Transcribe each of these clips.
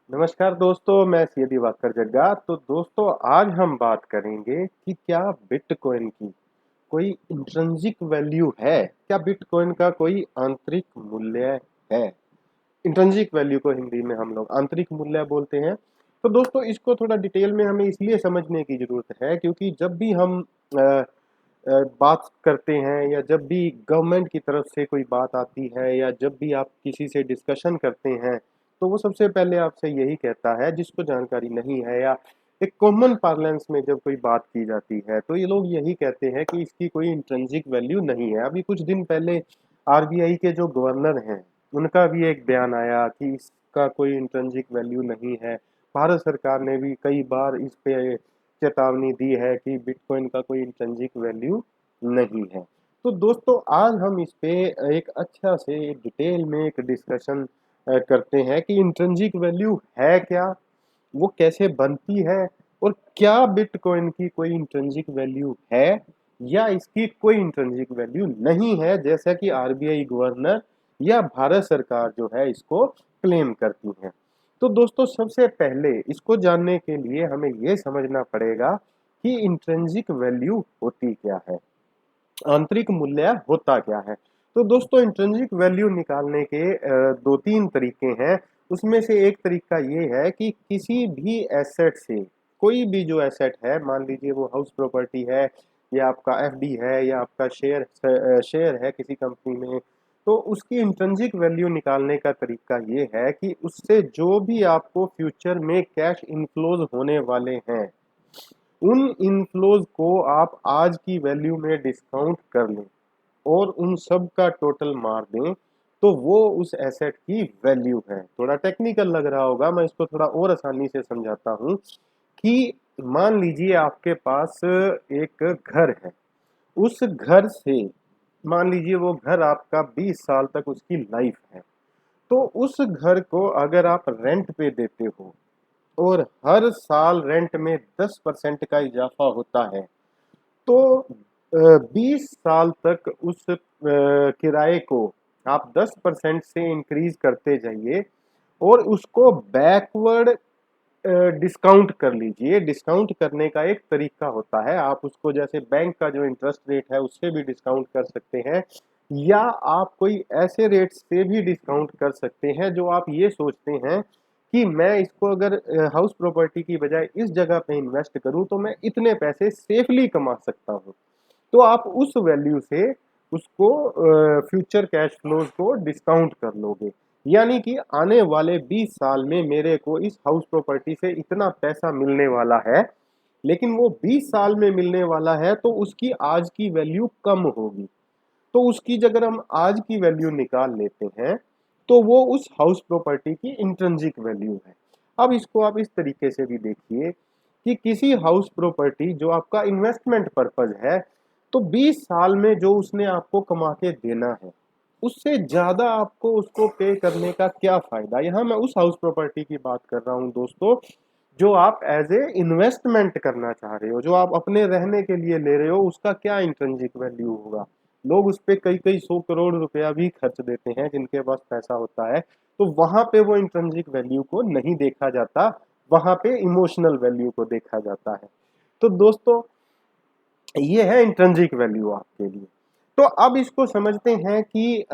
नमस्कार दोस्तों, मैं सी दिवाकर जग्गा। तो दोस्तों, आज हम बात करेंगे कि क्या बिटकॉइन की कोई इंट्रिंसिक वैल्यू है? क्या बिटकॉइन का कोई आंतरिक मूल्य है? इंट्रिंसिक वैल्यू को हिंदी में हम लोग आंतरिक मूल्य बोलते हैं। तो दोस्तों, इसको थोड़ा डिटेल में हमें इसलिए समझने की ज़रूरत है क्योंकि जब भी हम बात करते हैं या जब भी गवर्नमेंट की तरफ से कोई बात आती है या जब भी आप किसी से डिस्कशन करते हैं, तो वो सबसे पहले आपसे यही कहता है, जिसको जानकारी नहीं है या एक कॉमन पार्लेंस में जब कोई बात की जाती है, तो ये लोग यही कहते हैं कि इसकी कोई इंट्रिंसिक वैल्यू नहीं है। अभी कुछ दिन पहले आरबीआई के जो गवर्नर हैं, उनका भी एक बयान आया कि इसका कोई इंट्रिंसिक वैल्यू नहीं है। भारत सरकार ने भी कई बार इस पे चेतावनी दी है कि बिटकॉइन का कोई इंट्रिंसिक वैल्यू नहीं है। तो दोस्तों, आज हम इस पे एक अच्छा से डिटेल में एक डिस्कशन करते हैं कि इंट्रिंसिक वैल्यू है क्या, वो कैसे बनती है, और क्या बिटकॉइन की कोई इंट्रिंसिक वैल्यू है या इसकी कोई इंट्रिंसिक वैल्यू नहीं है, जैसा कि आरबीआई गवर्नर या भारत सरकार जो है इसको क्लेम करती है। तो दोस्तों, सबसे पहले इसको जानने के लिए हमें ये समझना पड़ेगा कि इंट्रिंसिक वैल्यू होती क्या है, आंतरिक मूल्य होता क्या है। तो दोस्तों, इंट्रिंसिक वैल्यू निकालने के दो तीन तरीके हैं। उसमें से एक तरीका ये है कि किसी भी एसेट से, कोई भी जो एसेट है, मान लीजिए वो हाउस प्रॉपर्टी है या आपका एफडी है या आपका शेयर है किसी कंपनी में, तो उसकी इंट्रिंसिक वैल्यू निकालने का तरीका ये है कि उससे जो भी आपको फ्यूचर में कैश इनफ्लोज होने वाले हैं, उन इनफ्लोज को आप आज की वैल्यू में डिस्काउंट कर लें और उन सब का टोटल मार दें, तो वो उस एसेट की वैल्यू है। थोड़ा टेक्निकल लग रहा होगा, मैं इसको थोड़ा और आसानी से समझाता हूँ कि मान लीजिए आपके पास एक घर है। उस घर से, मान लीजिए वो घर आपका 20 साल तक उसकी लाइफ है, तो उस घर को अगर आप रेंट पे देते हो और हर साल रेंट में 10% का इजाफा होता है, तो 20 साल तक उस किराए को आप 10% से इंक्रीज करते जाइए और उसको बैकवर्ड डिस्काउंट कर लीजिए। डिस्काउंट करने का एक तरीका होता है, आप उसको जैसे बैंक का जो इंटरेस्ट रेट है उससे भी डिस्काउंट कर सकते हैं, या आप कोई ऐसे रेट से भी डिस्काउंट कर सकते हैं जो आप ये सोचते हैं कि मैं इसको अगर हाउस प्रॉपर्टी की बजाय इस जगह पे इन्वेस्ट करूं तो मैं इतने पैसे सेफली कमा सकता हूं। तो आप उस वैल्यू से उसको फ्यूचर कैश फ्लोज को डिस्काउंट कर लोगे, यानी कि आने वाले 20 साल में मेरे को इस हाउस प्रॉपर्टी से इतना पैसा मिलने वाला है, लेकिन वो 20 साल में मिलने वाला है तो उसकी आज की वैल्यू कम होगी। तो उसकी अगर हम आज की वैल्यू निकाल लेते हैं, तो वो उस हाउस प्रॉपर्टी की इंट्रिंसिक वैल्यू है। अब इसको आप इस तरीके से भी देखिए कि किसी हाउस प्रॉपर्टी जो आपका इन्वेस्टमेंट पर्पज है, तो 20 साल में जो उसने आपको कमा के देना है, उससे ज्यादा आपको उसको पे करने का क्या फायदा। यहाँ मैं उस हाउस प्रॉपर्टी की बात कर रहा हूँ दोस्तों, जो आप एज ए इन्वेस्टमेंट करना चाह रहे हो, जो आप अपने रहने के लिए ले रहे हो, उसका क्या इंट्रिंसिक वैल्यू होगा। लोग उस पे कई कई 100 करोड़ रुपया भी खर्च देते हैं जिनके पास पैसा होता है। तो वहां पे वो इंट्रिंसिक वैल्यू को नहीं देखा जाता, वहां पे इमोशनल वैल्यू को देखा जाता है। तो दोस्तों, ये है इंट्रिंसिक वैल्यू आपके लिए। तो अब इसको समझते हैं कि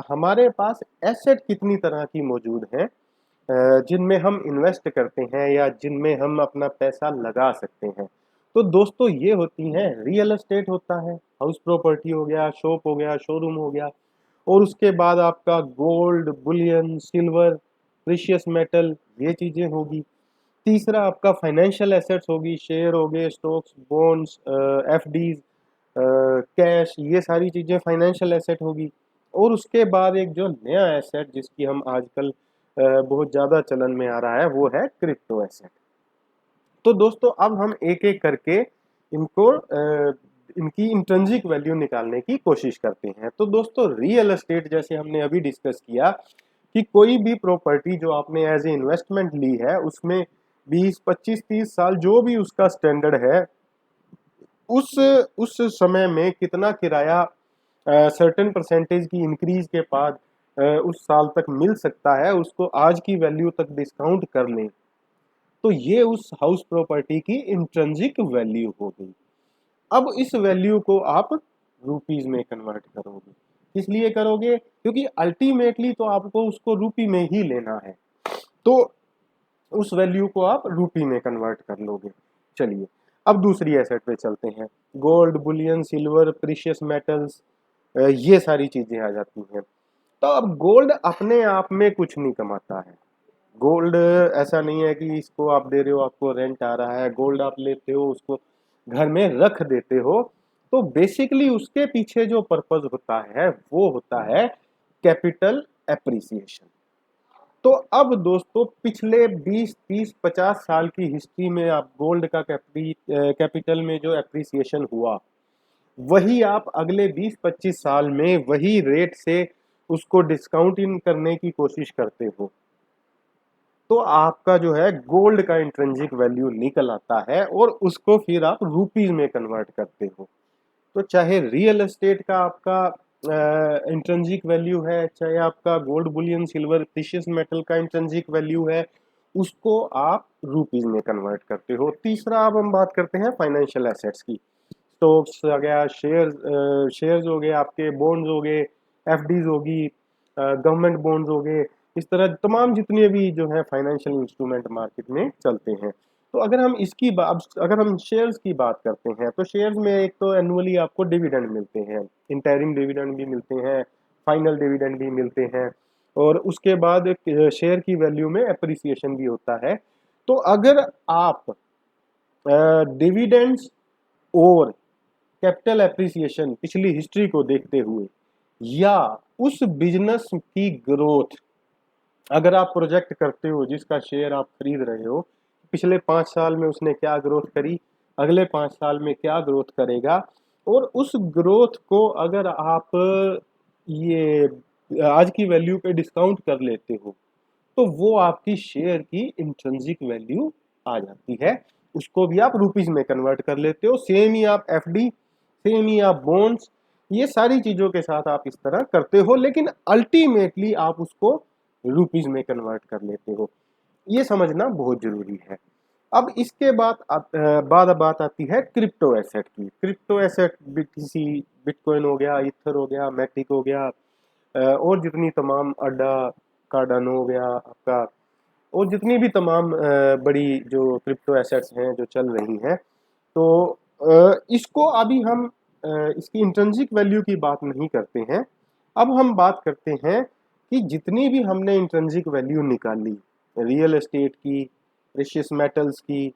हमारे पास एसेट कितनी तरह की मौजूद हैं, जिनमें हम इन्वेस्ट करते हैं या जिनमें हम अपना पैसा लगा सकते हैं। तो दोस्तों, ये होती हैं, रियल एस्टेट होता है, हाउस प्रॉपर्टी हो गया, शॉप हो गया, शोरूम हो गया, और उसके बाद आपका gold, Boolean, silver, precious metal, ये चीजें होगी। तीसरा आपका फाइनेंशियल एसेट्स होगी, शेयर हो गए, स्टॉक्स, बॉन्ड्स, एफडीज, कैश, ये सारी चीजें फाइनेंशियल एसेट होगी। और उसके बाद एक जो नया एसेट जिसकी हम आजकल बहुत ज्यादा चलन में आ रहा है, वो है क्रिप्टो एसेट। तो दोस्तों, अब हम एक एक करके इनको इनकी इंट्रिंसिक वैल्यू निकालने की कोशिश करते हैं। तो दोस्तों, रियल एस्टेट जैसे हमने अभी डिस्कस किया कि कोई भी प्रॉपर्टी जो आपने एज ए इन्वेस्टमेंट ली है, उसमें 20, 25, 30 साल जो भी उसका स्टैंडर्ड है, उस उस समय में कितना किराया सर्टेन परसेंटेज की इंक्रीज के बाद उस साल तक मिल सकता है उसको आज की वैल्यू तक डिस्काउंट कर लें, तो ये उस हाउस प्रॉपर्टी की इंट्रिंसिक वैल्यू हो गई। अब इस वैल्यू को आप रुपीज में कन्वर्ट करोगे। इसलिए करोगे क्योंकि अल्टीमेटली तो आपको उसको रुपी में ही लेना है, तो उस वैल्यू को आप रुपी में कन्वर्ट कर लोगे। चलिए अब दूसरी एसेट पे चलते हैं। Gold, Boolean, silver, precious metals, ये सारी चीजें आ जाती हैं। तो अब गोल्ड अपने आप में कुछ नहीं कमाता है। गोल्ड ऐसा नहीं है कि इसको आप दे रहे हो आपको रेंट आ रहा है, गोल्ड आप लेते हो उसको घर में रख देते हो, तो बेसिकली उसके पीछे जो पर्पज होता है वो होता है कैपिटल एप्रिसिएशन। तो अब दोस्तों पिछले 20, 30, 50 साल की हिस्ट्री में आप गोल्ड का कैपिटल में जो एप्रिसिएशन हुआ, वही आप अगले 20-25 साल में वही रेट से उसको डिस्काउंट इन करने की कोशिश करते हो, तो आपका जो है गोल्ड का इंट्रिंसिक वैल्यू निकल आता है और उसको फिर आप रुपीज में कन्वर्ट करते हो। तो चाहे रियल एस्टेट का आपका इंट्रिंसिक वैल्यू है, चाहे आपका gold, Boolean, silver, precious metal का इंट्रिंसिक वैल्यू है, उसको आप रुपीज में कन्वर्ट करते हो। तीसरा अब हम बात करते हैं फाइनेंशियल एसेट्स की। स्टॉक्स आ गया, शेयर्स हो गए, आपके बॉन्ड्स हो गए, एफडीज होगी, गवर्नमेंट बॉन्ड्स हो गए, इस तरह तमाम जितने भी जो है फाइनेंशियल इंस्ट्रूमेंट मार्केट में चलते हैं। तो अगर हम शेयर्स की बात करते हैं, तो शेयर्स में एक तो एनुअली आपको डिविडेंड मिलते हैं, इंटरिम डिविडेंड भी मिलते हैं, फाइनल डिविडेंड भी मिलते हैं, और उसके बाद शेयर की वैल्यू में एप्रिसिएशन भी होता है। तो अगर आप डिविडेंड्स और कैपिटल एप्रिसिएशन पिछली हिस्ट्री को देखते हुए, या उस बिजनेस की ग्रोथ अगर आप प्रोजेक्ट करते हो जिसका शेयर आप खरीद रहे हो, पिछले 5 साल में उसने क्या ग्रोथ करी, अगले 5 साल में क्या ग्रोथ करेगा, और उस ग्रोथ को अगर आप ये आज की वैल्यू पे डिस्काउंट कर लेते हो, तो वो आपकी शेयर की इंट्रिंसिक वैल्यू आ जाती है। उसको भी आप रुपीज में कन्वर्ट कर लेते हो। सेम ही आप एफडी, सेम ही आप बॉन्ड्स, ये सारी चीजों के साथ आप इस तरह करते हो, लेकिन अल्टीमेटली आप उसको रुपीज में कन्वर्ट कर लेते हो। ये समझना बहुत जरूरी है। अब इसके बाद बात आती है क्रिप्टो एसेट की। क्रिप्टो एसेट बीटीसी, बिटकॉइन हो गया, इथर हो गया, मैटिक हो गया, और जितनी तमाम अड्डा, कार्डानो हो गया आपका, और जितनी भी तमाम बड़ी जो क्रिप्टो एसेट्स हैं जो चल रही हैं, तो इसको अभी हम इसकी इंट्रिंसिक वैल्यू की बात नहीं करते हैं। अब हम बात करते हैं कि जितनी भी हमने इंट्रिंसिक वैल्यू निकाली, रियल एस्टेट की, प्रेशियस मेटल्स की,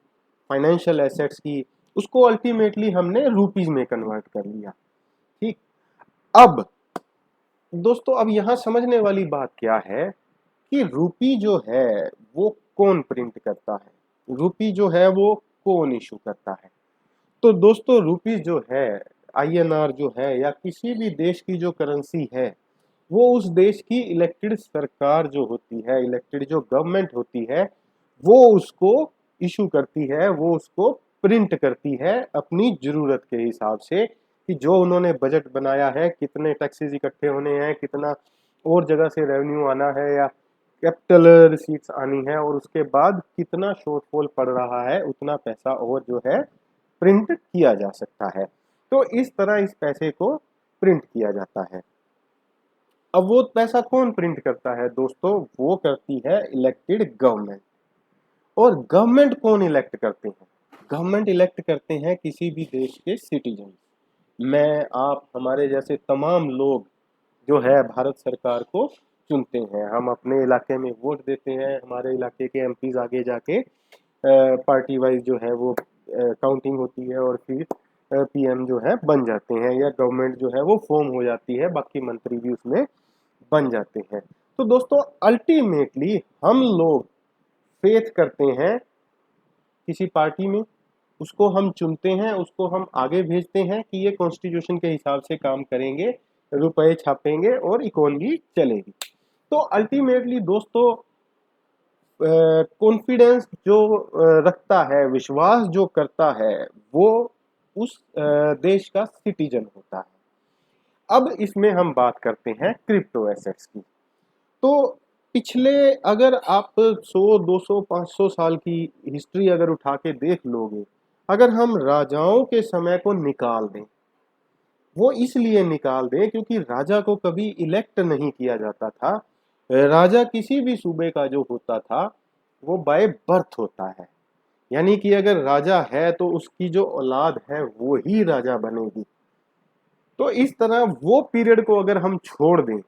फाइनेंशियल एसेट्स की, उसको अल्टीमेटली हमने रुपीज में कन्वर्ट कर लिया। ठीक। अब दोस्तों अब यहाँ समझने वाली बात क्या है कि रूपी जो है वो कौन प्रिंट करता है, रूपी जो है वो कौन इशू करता है। तो दोस्तों रूपी जो है, आईएनआर जो है, या किसी भी देश की जो करेंसी है, वो उस देश की इलेक्टेड सरकार जो होती है, इलेक्टेड जो गवर्नमेंट होती है, वो उसको इशू करती है, वो उसको प्रिंट करती है अपनी जरूरत के हिसाब से, कि जो उन्होंने बजट बनाया है, कितने टैक्सेस इकट्ठे होने हैं, कितना और जगह से रेवेन्यू आना है, या कैपिटल रिसीट्स आनी है, और उसके बाद कितना शॉर्टफॉल पड़ रहा है, उतना पैसा और जो है प्रिंट किया जा सकता है। तो इस तरह इस पैसे को प्रिंट किया जाता है। अब वो पैसा कौन प्रिंट करता है दोस्तों, वो करती है इलेक्टेड गवर्नमेंट। और गवर्नमेंट कौन इलेक्ट करते हैं, गवर्नमेंट इलेक्ट करते हैं किसी भी देश के सिटीजन। मैं, आप, हमारे जैसे तमाम लोग जो है भारत सरकार को चुनते हैं। हम अपने इलाके में वोट देते हैं, हमारे इलाके के एमपीज आगे जाके पार्टी वाइज जो है वो काउंटिंग होती है, और फिर पीएम जो है बन जाते हैं, या गवर्नमेंट जो है वो फॉर्म हो जाती है, बाकी मंत्री भी उसमें बन जाते हैं। तो दोस्तों अल्टीमेटली हम लोग फेथ करते हैं किसी पार्टी में, उसको हम चुनते हैं, उसको हम आगे भेजते हैं कि ये कॉन्स्टिट्यूशन के हिसाब से काम करेंगे, रुपए छापेंगे और इकोनॉमी चलेगी। तो अल्टीमेटली दोस्तों कॉन्फिडेंस जो रखता है, विश्वास जो करता है, वो उस देश का सिटीजन होता है। अब इसमें हम बात करते हैं क्रिप्टो एसेट्स की। तो पिछले अगर आप 100, 200, 500 साल की हिस्ट्री अगर उठा के देख लोगे, अगर हम राजाओं के समय को निकाल दें, वो इसलिए निकाल दें क्योंकि राजा को कभी इलेक्ट नहीं किया जाता था। राजा किसी भी सूबे का जो होता था वो बाय बर्थ होता है, यानी कि अगर राजा है तो उसकी जो औलाद है वो ही राजा बनेगी। तो इस तरह वो पीरियड को अगर हम छोड़ दें,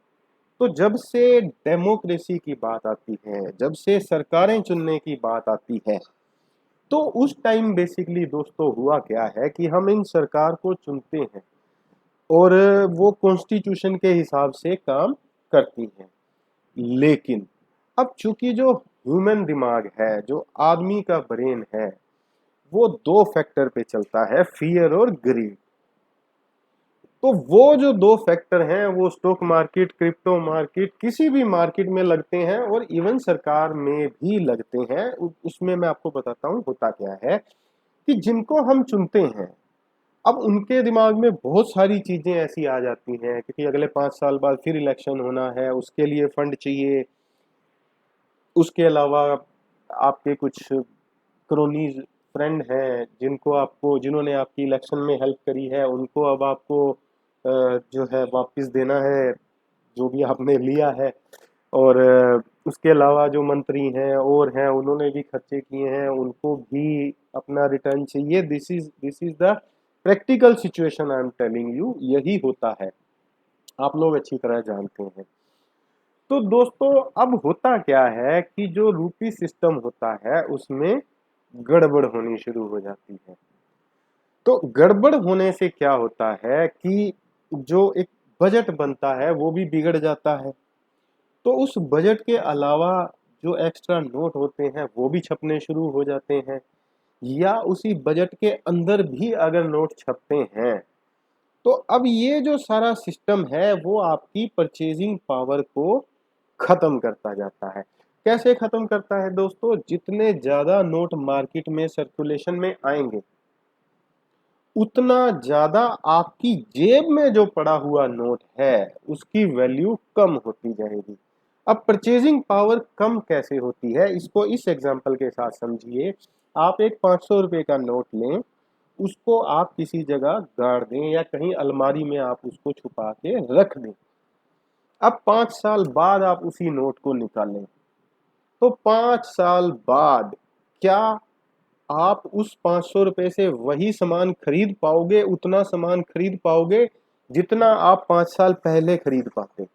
तो जब से डेमोक्रेसी की बात आती है, जब से सरकारें चुनने की बात आती है, तो उस टाइम बेसिकली दोस्तों हुआ क्या है कि हम इन सरकार को चुनते हैं और वो कॉन्स्टिट्यूशन के हिसाब से काम करती हैं। लेकिन अब चूंकि जो ह्यूमन दिमाग है, जो आदमी का ब्रेन है, वो दो फैक्टर पे चलता है, फियर और ग्रीड। तो वो जो दो फैक्टर हैं वो स्टॉक मार्केट, क्रिप्टो मार्केट, किसी भी मार्केट में लगते हैं और इवन सरकार में भी लगते हैं। उसमें मैं आपको बताता हूँ होता क्या है कि जिनको हम चुनते हैं, अब उनके दिमाग में बहुत सारी चीजें ऐसी आ जाती हैं क्योंकि अगले 5 साल बाद फिर इलेक्शन होना है, उसके लिए फंड चाहिए। उसके अलावा आपके कुछ क्रोनीज फ्रेंड हैं जिन्होंने आपकी इलेक्शन में हेल्प करी है, उनको अब आपको जो है वापस देना है जो भी आपने लिया है। और उसके अलावा जो मंत्री हैं और हैं उन्होंने भी खर्चे किए हैं, उनको भी अपना रिटर्न चाहिए। This is the practical situation, I am telling you, यही होता है, आप लोग अच्छी तरह जानते हैं। तो दोस्तों अब होता क्या है कि जो रूपी सिस्टम होता है उसमें गड़बड़ होनी शुरू हो जाती है। तो गड़बड़ होने से क्या होता है कि जो एक बजट बनता है वो भी बिगड़ जाता है। तो उस बजट के अलावा जो एक्स्ट्रा नोट होते हैं वो भी छपने शुरू हो जाते हैं, या उसी बजट के अंदर भी अगर नोट छपते हैं, तो अब ये जो सारा सिस्टम है वो आपकी परचेजिंग पावर को खत्म करता जाता है। कैसे खत्म करता है दोस्तों? जितने ज्यादा नोट मार्केट में सर्कुलेशन में आएंगे, उतना ज्यादा आपकी जेब में जो पड़ा हुआ नोट है उसकी वैल्यू कम होती जाएगी। अब परचेजिंग पावर कम कैसे होती है इसको इस एग्जांपल के साथ समझिए। आप एक 500 रुपए का नोट लें, उसको आप किसी जगह गाड़ दें या कहीं अलमारी में आप उसको छुपा के रख दें। अब 5 साल बाद आप उसी नोट को निकालें, तो 5 साल बाद क्या आप उस 500 रुपए से वही सामान खरीद पाओगे, उतना सामान खरीद पाओगे जितना आप 5 साल पहले खरीद पाते?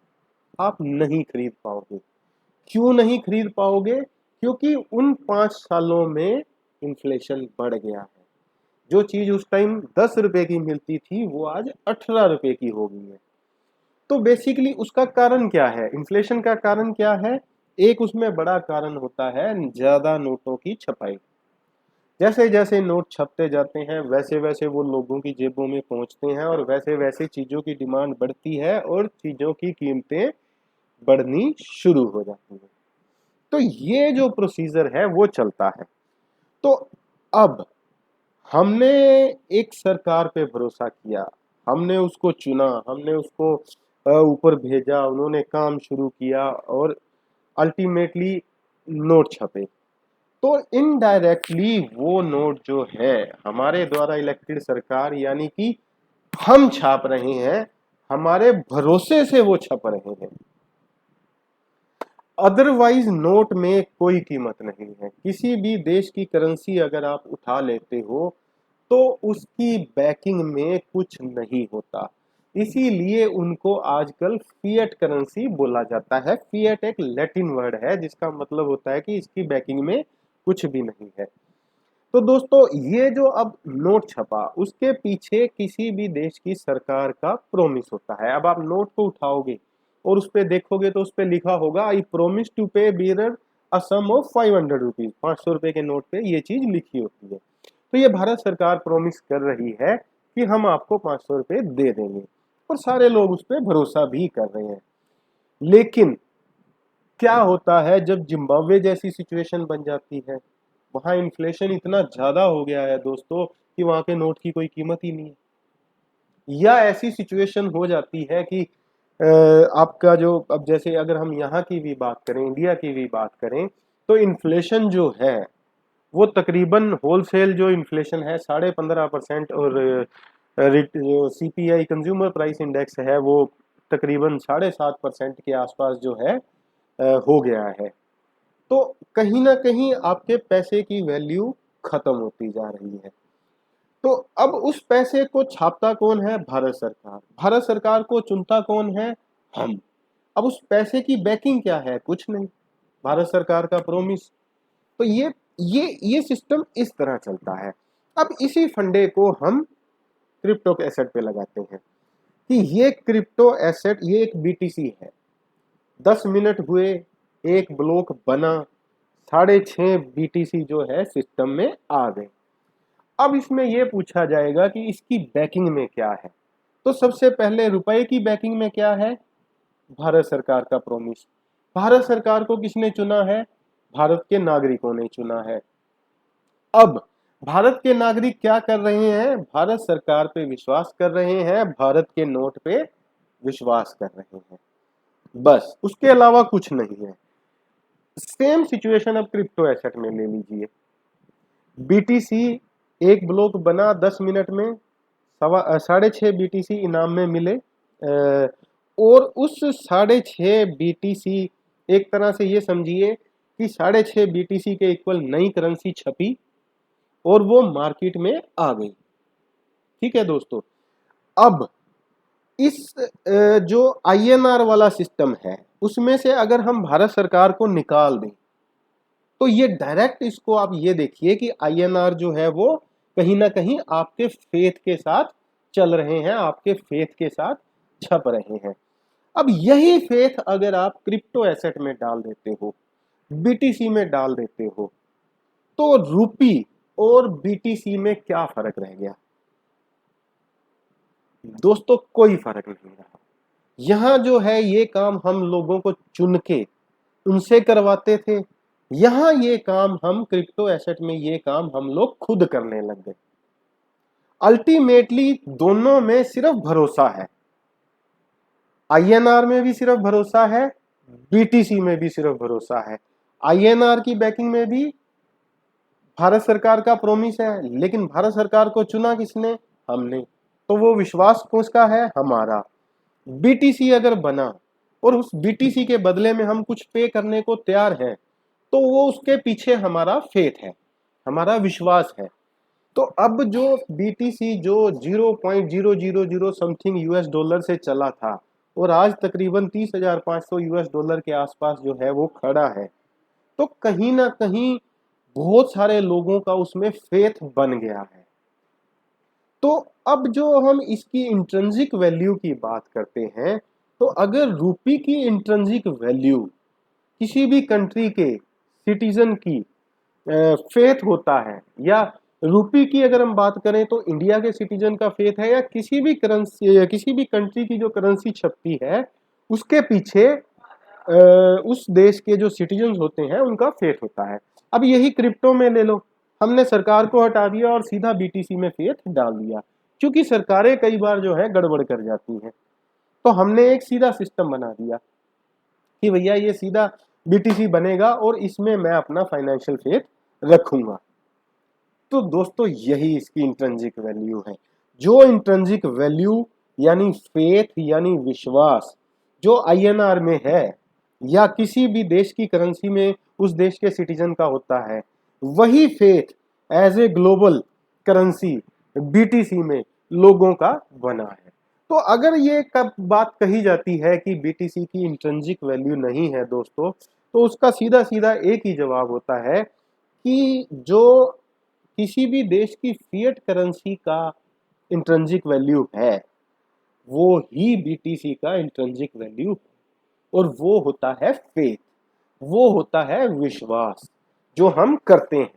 आप नहीं खरीद पाओगे। क्यों नहीं खरीद पाओगे? क्योंकि उन 5 सालों में इन्फ्लेशन बढ़ गया है। जो चीज उस टाइम 10 रुपए की मिलती थी वो आज 18 रुपए की हो गई है। तो बेसिकली उसका कारण क्या है? इन्फ्लेशन का कारण क्या है? एक उसमें बड़ा कारण होता है ज्यादा नोटों की छपाई। जैसे जैसे नोट छपते जाते हैं वैसे वैसे वो लोगों की जेबों में पहुंचते हैं और वैसे वैसे चीजों की डिमांड बढ़ती है और चीजों की कीमतें बढ़नी शुरू हो जाती है। तो ये जो प्रोसीजर है वो चलता है। तो अब हमने एक सरकार पे भरोसा किया, हमने उसको चुना, हमने उसको ऊपर भेजा, उन्होंने काम शुरू किया और अल्टीमेटली नोट छपे। तो इनडायरेक्टली वो नोट जो है हमारे द्वारा इलेक्टेड सरकार यानी कि हम छाप रहे हैं, हमारे भरोसे से वो छप रहे हैं। अदरवाइज नोट में कोई कीमत नहीं है। किसी भी देश की करेंसी अगर आप उठा लेते हो तो उसकी बैकिंग में कुछ नहीं होता। इसीलिए उनको आजकल फिएट करेंसी बोला जाता है। फिएट एक लैटिन वर्ड है जिसका मतलब होता है कि इसकी बैकिंग में कुछ भी नहीं है। तो दोस्तों ये जो अब नोट छपा उसके पीछे किसी भी देश की सरकार का प्रोमिस होता है। अब आप नोट को उठाओगे और उस पर देखोगे तो उस पर लिखा होगा I promise to pay bearer a sum of 500 rupees. 500 रुपए के नोट पे ये चीज लिखी होती है। तो ये भारत सरकार प्रोमिस कर रही है कि हम आपको 500 रुपए दे देंगे और सारे लोग उस पर भरोसा भी कर रहे हैं। लेकिन क्या होता है जब जिम्बाब्वे जैसी सिचुएशन बन जाती है? वहां इन्फ्लेशन इतना ज्यादा हो गया है दोस्तों कि वहां के नोट की कोई कीमत ही नहीं है। या ऐसी सिचुएशन हो जाती है कि आपका जो, अब जैसे अगर हम यहाँ की भी बात करें, इंडिया की भी बात करें, तो इन्फ्लेशन जो है वो तकरीबन होलसेल जो इन्फ्लेशन है 15.5%, और जो सीपीआई कंज्यूमर प्राइस इंडेक्स है वो तकरीबन 7.5% के आसपास जो है हो गया है। तो कहीं ना कहीं आपके पैसे की वैल्यू खत्म होती जा रही है। तो अब उस पैसे को छापता कौन है? भारत सरकार। भारत सरकार को चुनता कौन है? हम। अब उस पैसे की बैकिंग क्या है? कुछ नहीं, भारत सरकार का प्रोमिस। तो ये सिस्टम इस तरह चलता है। अब इसी फंडे को हम क्रिप्टो एसेट पे लगाते हैं कि ये क्रिप्टो एसेट, ये एक बीटीसी है, 10 मिनट हुए, एक ब्लॉक बना, 6.5 बीटीसी जो है सिस्टम में आ गए। अब इसमें यह पूछा जाएगा कि इसकी बैकिंग में क्या है। तो सबसे पहले रुपए की बैकिंग में क्या है? भारत सरकार का प्रोमिस। भारत सरकार को किसने चुना है? भारत के नागरिकों ने चुना है। अब भारत के नागरिक क्या कर रहे हैं? भारत सरकार पे विश्वास कर रहे हैं, भारत के नोट पे विश्वास कर रहे हैं, बस उसके अलावा कुछ नहीं है। सेम सिचुएशन अब क्रिप्टो एसेट में ले लीजिए। बीटीसी एक ब्लॉक बना, 10 मिनट में 6.5 बीटीसी इनाम में मिले, और उस 6.5 बीटीसी, एक तरह से ये समझिए कि 6.5 बीटीसी के इक्वल नई करेंसी छपी और वो मार्केट में आ गई। ठीक है दोस्तों, अब इस जो आईएनआर वाला सिस्टम है उसमें से अगर हम भारत सरकार को निकाल दें तो ये डायरेक्ट, इसको आप ये देखिए कि आईएनआर जो है वो कहीं ना कहीं आपके फेथ के साथ चल रहे हैं, आपके फेथ के साथ छप रहे हैं। अब यही फेथ अगर आप क्रिप्टो एसेट में डाल देते हो, बीटीसी में डाल देते हो, तो रूपी और बीटीसी में क्या फर्क रह गया? दोस्तों कोई फर्क नहीं रहा। यहां जो है ये काम हम लोगों को चुन के उनसे करवाते थे, यहां ये काम हम क्रिप्टो एसेट में ये काम हम लोग खुद करने लग गए। अल्टीमेटली दोनों में सिर्फ भरोसा है, आईएनआर में भी सिर्फ भरोसा है, बीटीसी में भी सिर्फ भरोसा है। आईएनआर की बैकिंग में भी भारत सरकार का प्रोमिस है, लेकिन भारत सरकार को चुना किसने? हमने। तो वो विश्वास किसका है? हमारा। बीटीसी अगर बना और उस बीटीसी के बदले में हम कुछ पे करने को तैयार हैं, तो वो उसके पीछे हमारा फेथ है, हमारा विश्वास है। तो अब जो बीटीसी जो 0.000 समथिंग यूएस डॉलर से चला था और आज तकरीबन 30,500 यूएस डॉलर के आसपास जो है वो खड़ा है, तो कहीं ना कहीं बहुत सारे लोगों का उसमें फेथ बन गया है। तो अब जो हम इसकी इंट्रिंसिक वैल्यू की बात करते हैं, तो अगर रूपी की इंट्रिंसिक वैल्यू किसी भी कंट्री के सिटीजन की फेथ होता है, या रूपी की अगर हम बात करें तो इंडिया के सिटीजन का फेथ है, या किसी भी करेंसी, किसी भी कंट्री की जो करेंसी छपती है उसके पीछे उस देश के जो सिटीजन होते हैं उनका फेथ होता है। अब यही क्रिप्टो में ले लो, हमने सरकार को हटा दिया और सीधा बीटीसी में फेथ डाल दिया, क्योंकि सरकारें कई बार जो है गड़बड़ कर जाती हैं। तो हमने एक सीधा सिस्टम बना दिया कि भैया ये सीधा बीटीसी बनेगा और इसमें मैं अपना फाइनेंशियल फेथ रखूंगा। तो दोस्तों यही इसकी इंट्रिंसिक वैल्यू है। जो इंट्रिंसिक वैल्यू यानी फेथ यानी विश्वास जो आईएनआर में है या किसी भी देश की करेंसी में उस देश के सिटीजन का होता है, वही faith as a global currency BTC में लोगों का बना है। तो अगर ये कब बात कही जाती है कि बीटीसी की इंट्रिंसिक वैल्यू नहीं है दोस्तों, तो उसका सीधा सीधा एक ही जवाब होता है कि जो किसी भी देश की फिएट करेंसी का इंट्रिंसिक वैल्यू है वो ही बीटीसी का इंट्रिंसिक वैल्यू है, और वो होता है फेथ, वो होता है विश्वास जो हम करते हैं।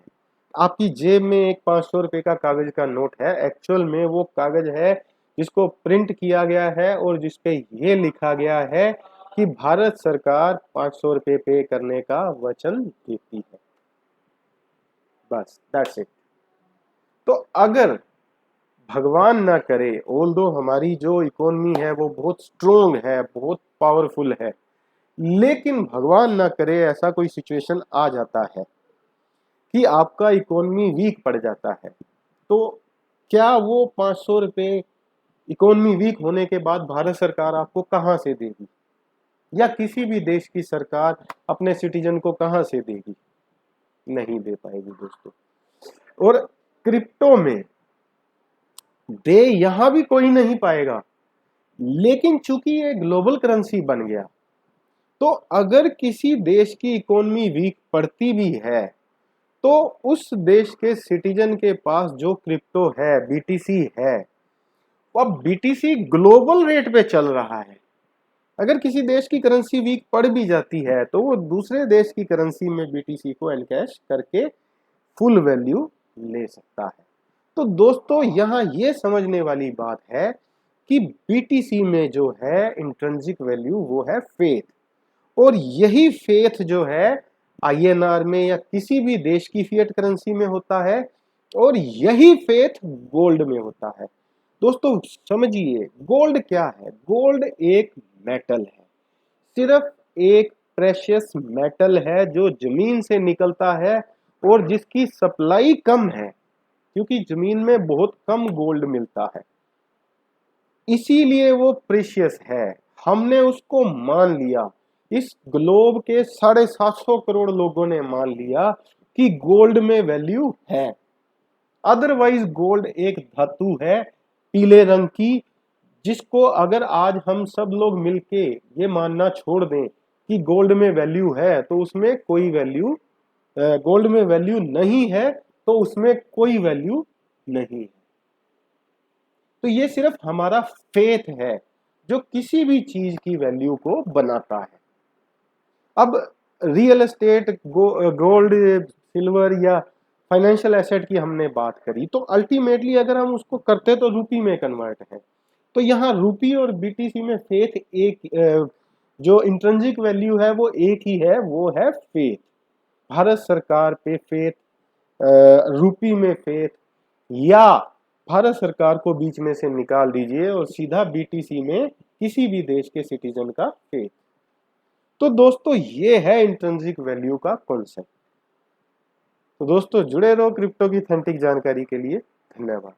आपकी जेब में एक 500 रुपए का कागज का नोट है, एक्चुअल में वो कागज है जिसको प्रिंट किया गया है और जिसपे ये लिखा गया है कि भारत सरकार 500 रुपए पे करने का वचन देती है, बस दैट्स इट। तो अगर भगवान ना करे, ऑल्दो हमारी जो इकोनॉमी है वो बहुत स्ट्रोंग है, बहुत पावरफुल है, लेकिन भगवान ना करे ऐसा कोई सिचुएशन आ जाता है कि आपका इकोनॉमी वीक पड़ जाता है, तो क्या वो 500 रुपये इकोनॉमी वीक होने के बाद भारत सरकार आपको कहां से देगी, या किसी भी देश की सरकार अपने सिटीजन को कहां से देगी? नहीं दे पाएगी दोस्तों। और क्रिप्टो में दे यहां भी कोई नहीं पाएगा, लेकिन चूंकि ये ग्लोबल करेंसी बन गया, तो अगर किसी देश की इकोनॉमी वीक पड़ती भी है तो उस देश के सिटीजन के पास जो क्रिप्टो है, बीटीसी है, अब बीटीसी ग्लोबल रेट पे चल रहा है। अगर किसी देश की करेंसी वीक पड़ भी जाती है तो वो दूसरे देश की करेंसी में बीटीसी को एनकैश करके फुल वैल्यू ले सकता है। तो दोस्तों यहाँ ये समझने वाली बात है कि बीटीसी में जो है इंट्रिंसिक वैल्यू वो है फेथ, और यही फेथ जो है आईएनआर में या किसी भी देश की फिएट करेंसी में होता है, और यही फेथ गोल्ड में होता है। दोस्तों समझिए गोल्ड क्या है। गोल्ड एक मेटल है, सिर्फ एक प्रेशियस मेटल है जो जमीन से निकलता है और जिसकी सप्लाई कम है, क्योंकि जमीन में बहुत कम गोल्ड मिलता है, इसीलिए वो प्रेशियस है। हमने उसको मान लिया, इस ग्लोब के 750 करोड़ लोगों ने मान लिया कि गोल्ड में वैल्यू है। अदरवाइज गोल्ड एक धातु है पीले रंग की, जिसको अगर आज हम सब लोग मिलके ये मानना छोड़ दें कि गोल्ड में वैल्यू है तो उसमें कोई वैल्यू, गोल्ड में वैल्यू नहीं है तो उसमें कोई वैल्यू नहीं है। तो ये सिर्फ हमारा फेथ है जो किसी भी चीज की वैल्यू को बनाता है। अब रियल एस्टेट, गोल्ड, सिल्वर या फाइनेंशियल एसेट की हमने बात करी, तो अल्टीमेटली अगर हम उसको करते तो रुपी में कन्वर्ट है। तो यहाँ रुपी और बीटीसी में फेथ एक, जो इंट्रिंसिक वैल्यू है वो एक ही है, वो है फेथ। भारत सरकार पे फेथ, रुपी में फेथ, या भारत सरकार को बीच में से निकाल दीजिए और सीधा बीटीसी में किसी भी देश के सिटीजन का फेथ। तो दोस्तों ये है इंट्रिंसिक वैल्यू का कॉन्सेप्ट। तो दोस्तों जुड़े रहो क्रिप्टो की ऑथेंटिक जानकारी के लिए। धन्यवाद।